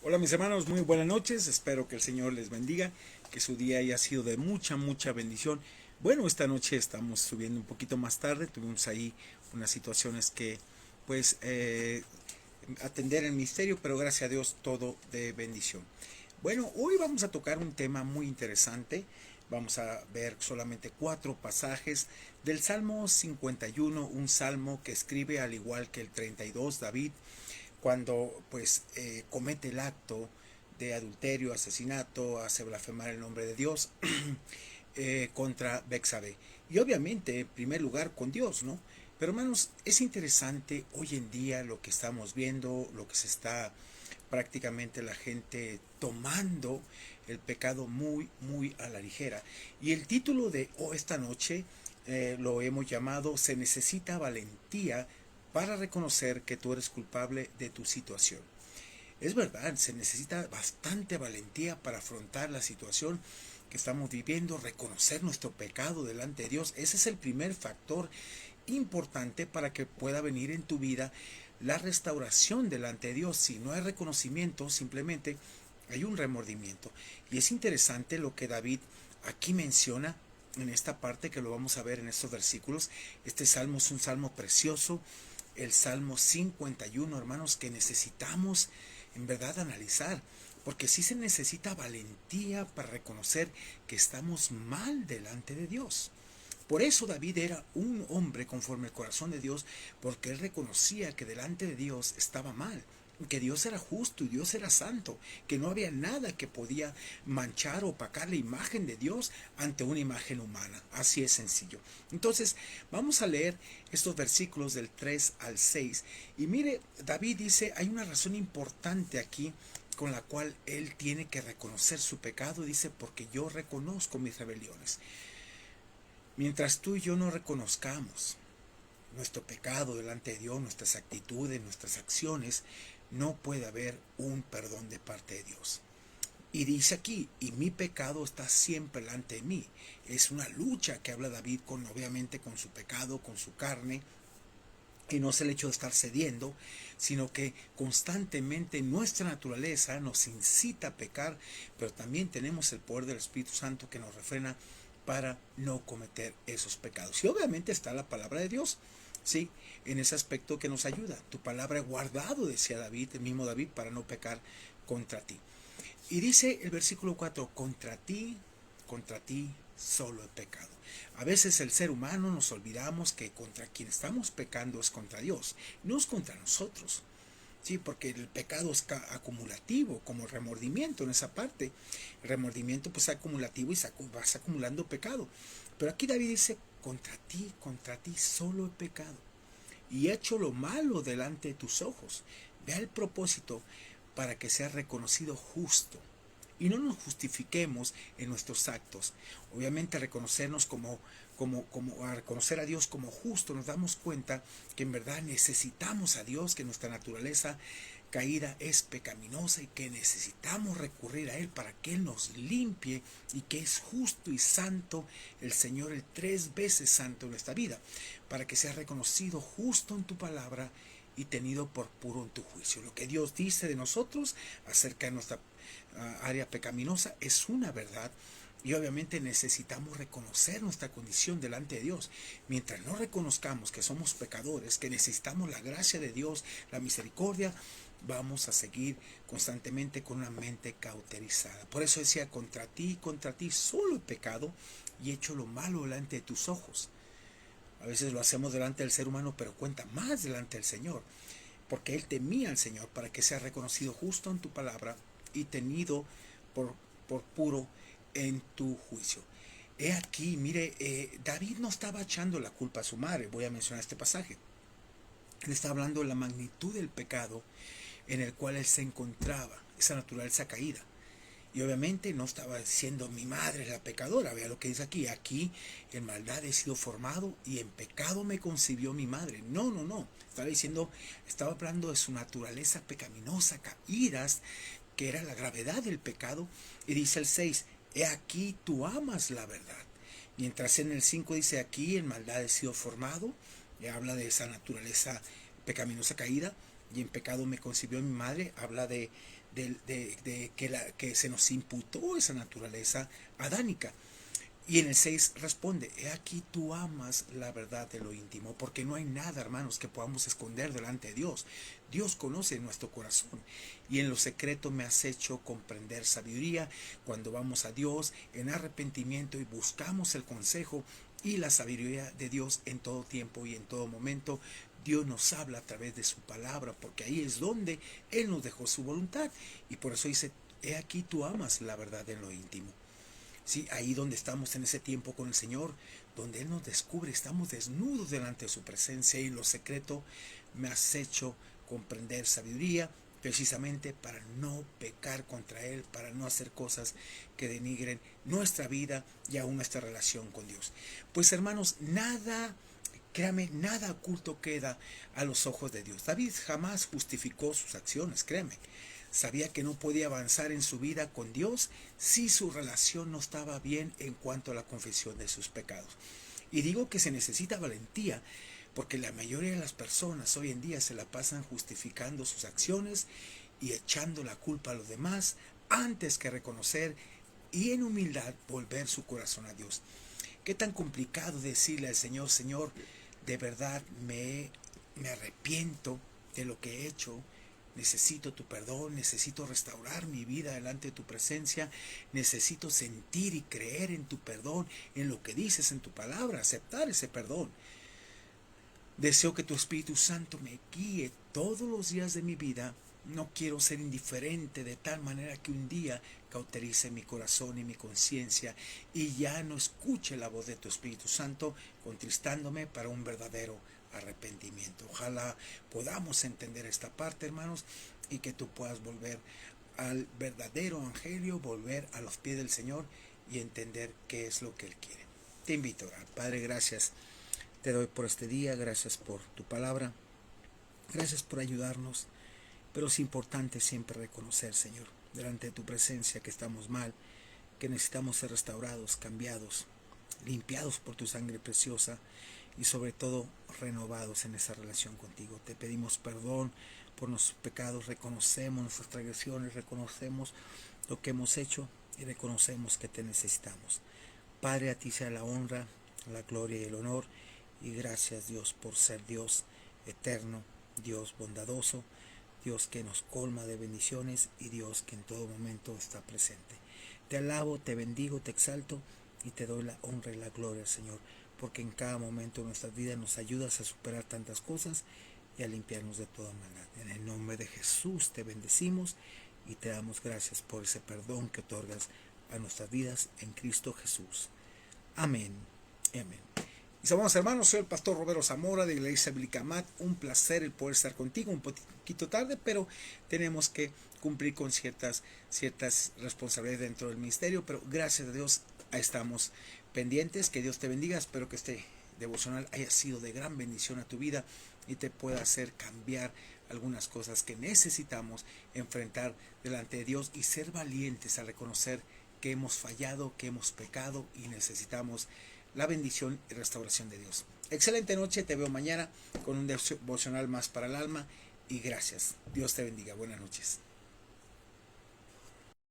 Hola mis hermanos, muy buenas noches, espero que el Señor les bendiga, que su día haya sido de mucha bendición. Bueno, esta noche estamos subiendo un poquito más tarde, tuvimos ahí unas situaciones que pues atender el misterio, pero gracias a Dios todo de bendición. Bueno, hoy vamos a tocar un tema muy interesante, vamos a ver solamente 4 pasajes del Salmo 51, un salmo que escribe al igual que el 32 David, cuando pues comete el acto de adulterio, asesinato, hace blasfemar el nombre de Dios contra Bexabe. Y obviamente, en primer lugar, con Dios, ¿no? Pero hermanos, es interesante hoy en día lo que estamos viendo, lo que se está prácticamente la gente tomando el pecado muy a la ligera. Y el título de esta noche lo hemos llamado Se necesita valentía para reconocer que tú eres culpable de tu situación. Es verdad, se necesita bastante valentía para afrontar la situación que estamos viviendo, reconocer nuestro pecado delante de Dios. Ese es el primer factor importante para que pueda venir en tu vida la restauración delante de Dios. Si no hay reconocimiento, simplemente hay un remordimiento. Y es interesante lo que David aquí menciona en esta parte, que lo vamos a ver en estos versículos. Este salmo es un salmo precioso, el Salmo 51, hermanos, que necesitamos en verdad analizar, porque sí se necesita valentía para reconocer que estamos mal delante de Dios. Por eso David era un hombre conforme al corazón de Dios, porque él reconocía que delante de Dios estaba mal, que Dios era justo y Dios era santo, que no había nada que podía manchar o opacar la imagen de Dios ante una imagen humana. Así es sencillo. Entonces, vamos a leer estos versículos del 3 al 6. Y mire, David dice, hay una razón importante aquí con la cual él tiene que reconocer su pecado. Dice, porque yo reconozco mis rebeliones. Mientras tú y yo no reconozcamos nuestro pecado delante de Dios, nuestras actitudes, nuestras acciones, no puede haber un perdón de parte de Dios. Y dice aquí, y mi pecado está siempre delante de mí. Es una lucha que habla David con, obviamente, con su pecado, con su carne, y no es el hecho de estar cediendo, sino que constantemente nuestra naturaleza nos incita a pecar, pero también tenemos el poder del Espíritu Santo que nos refrena para no cometer esos pecados. Y obviamente está la palabra de Dios, ¿sí? En ese aspecto que nos ayuda. Tu palabra he guardado, decía David, el mismo David, para no pecar contra ti. Y dice el versículo 4, contra ti solo he pecado. A veces el ser humano nos olvidamos que contra quien estamos pecando es contra Dios, no es contra nosotros. Sí, porque el pecado es acumulativo, como el remordimiento en esa parte. El remordimiento pues es acumulativo y vas acumulando pecado. Pero aquí David dice, contra ti solo he pecado y he hecho lo malo delante de tus ojos. Vea el propósito para que sea reconocido justo. Y no nos justifiquemos en nuestros actos. Obviamente reconocernos a reconocer a Dios como justo, nos damos cuenta que en verdad necesitamos a Dios, que nuestra naturaleza caída es pecaminosa y que necesitamos recurrir a Él para que Él nos limpie, y que es justo y santo el Señor, el 3 veces santo en nuestra vida, para que sea reconocido justo en tu palabra y tenido por puro en tu juicio. Lo que Dios dice de nosotros acerca de nuestra área pecaminosa es una verdad, y obviamente necesitamos reconocer nuestra condición delante de Dios. Mientras no reconozcamos que somos pecadores, que necesitamos la gracia de Dios, la misericordia, vamos a seguir constantemente con una mente cauterizada. Por eso decía, contra ti solo he pecado y he hecho lo malo delante de tus ojos. A veces lo hacemos delante del ser humano, pero cuenta más delante del Señor, porque Él temía al Señor para que sea reconocido justo en tu palabra y tenido por, por puro en tu juicio. He aquí, mire, David no estaba echando la culpa a su madre. Voy a mencionar este pasaje. Él está hablando de la magnitud del pecado en el cual él se encontraba, esa naturaleza caída. Y obviamente no estaba diciendo mi madre es la pecadora. Vea lo que dice aquí. Aquí en maldad he sido formado y en pecado me concibió mi madre. No, no, no. Estaba diciendo, estaba hablando de su naturaleza pecaminosa, caídas, que era la gravedad del pecado. Y dice el 6, he aquí tú amas la verdad. Mientras en el 5 dice, aquí en maldad he sido formado, y habla de esa naturaleza pecaminosa caída, y en pecado me concibió mi madre, habla que se nos imputó esa naturaleza adánica. Y en el 6 responde, he aquí tú amas la verdad de lo íntimo, porque no hay nada, hermanos, que podamos esconder delante de Dios. Dios conoce nuestro corazón y en lo secreto me has hecho comprender sabiduría. Cuando vamos a Dios en arrepentimiento y buscamos el consejo y la sabiduría de Dios en todo tiempo y en todo momento, Dios nos habla a través de su palabra, porque ahí es donde Él nos dejó su voluntad. Y por eso dice, he aquí tú amas la verdad en lo íntimo. Sí, ahí donde estamos en ese tiempo con el Señor, donde Él nos descubre, estamos desnudos delante de su presencia y en lo secreto me has hecho comprender sabiduría, precisamente para no pecar contra Él, para no hacer cosas que denigren nuestra vida y aún nuestra relación con Dios. Pues hermanos, nada, créame, nada oculto queda a los ojos de Dios. David jamás justificó sus acciones, créame. Sabía que no podía avanzar en su vida con Dios si su relación no estaba bien en cuanto a la confesión de sus pecados. Y digo que se necesita valentía, porque la mayoría de las personas hoy en día se la pasan justificando sus acciones y echando la culpa a los demás antes que reconocer y en humildad volver su corazón a Dios. Qué tan complicado decirle al Señor, Señor, de verdad me arrepiento de lo que he hecho. Necesito tu perdón, necesito restaurar mi vida delante de tu presencia, necesito sentir y creer en tu perdón, en lo que dices en tu palabra, aceptar ese perdón. Deseo que tu Espíritu Santo me guíe todos los días de mi vida. No quiero ser indiferente de tal manera que un día cauterice mi corazón y mi conciencia y ya no escuche la voz de tu Espíritu Santo contristándome para un verdadero arrepentimiento. Ojalá podamos entender esta parte, hermanos, y que tú puedas volver al verdadero evangelio, volver a los pies del Señor y entender qué es lo que Él quiere. Te invito a orar. Padre, gracias. Te doy por este día, gracias por tu palabra, gracias por ayudarnos, pero es importante siempre reconocer, Señor, delante de tu presencia que estamos mal, que necesitamos ser restaurados, cambiados, limpiados por tu sangre preciosa y sobre todo renovados en esa relación contigo. Te pedimos perdón por nuestros pecados, reconocemos nuestras transgresiones, reconocemos lo que hemos hecho y reconocemos que te necesitamos. Padre, a ti sea la honra, la gloria y el honor. Y gracias, Dios, por ser Dios eterno, Dios bondadoso, Dios que nos colma de bendiciones y Dios que en todo momento está presente. Te alabo, te bendigo, te exalto y te doy la honra y la gloria, Señor, porque en cada momento de nuestras vidas nos ayudas a superar tantas cosas y a limpiarnos de toda maldad. En el nombre de Jesús te bendecimos y te damos gracias por ese perdón que otorgas a nuestras vidas en Cristo Jesús. Amén. Amén. Mis amados hermanos, soy el pastor Roberto Zamora de la Iglesia Bíblica Amat. Un placer el poder estar contigo, un poquito tarde, pero tenemos que cumplir con ciertas responsabilidades dentro del ministerio, pero gracias a Dios estamos pendientes. Que Dios te bendiga. Espero que este devocional haya sido de gran bendición a tu vida y te pueda hacer cambiar algunas cosas que necesitamos enfrentar delante de Dios y ser valientes a reconocer que hemos fallado, que hemos pecado y necesitamos la bendición y restauración de Dios. Excelente noche, te veo mañana con un devocional más para el alma y gracias. Dios te bendiga. Buenas noches.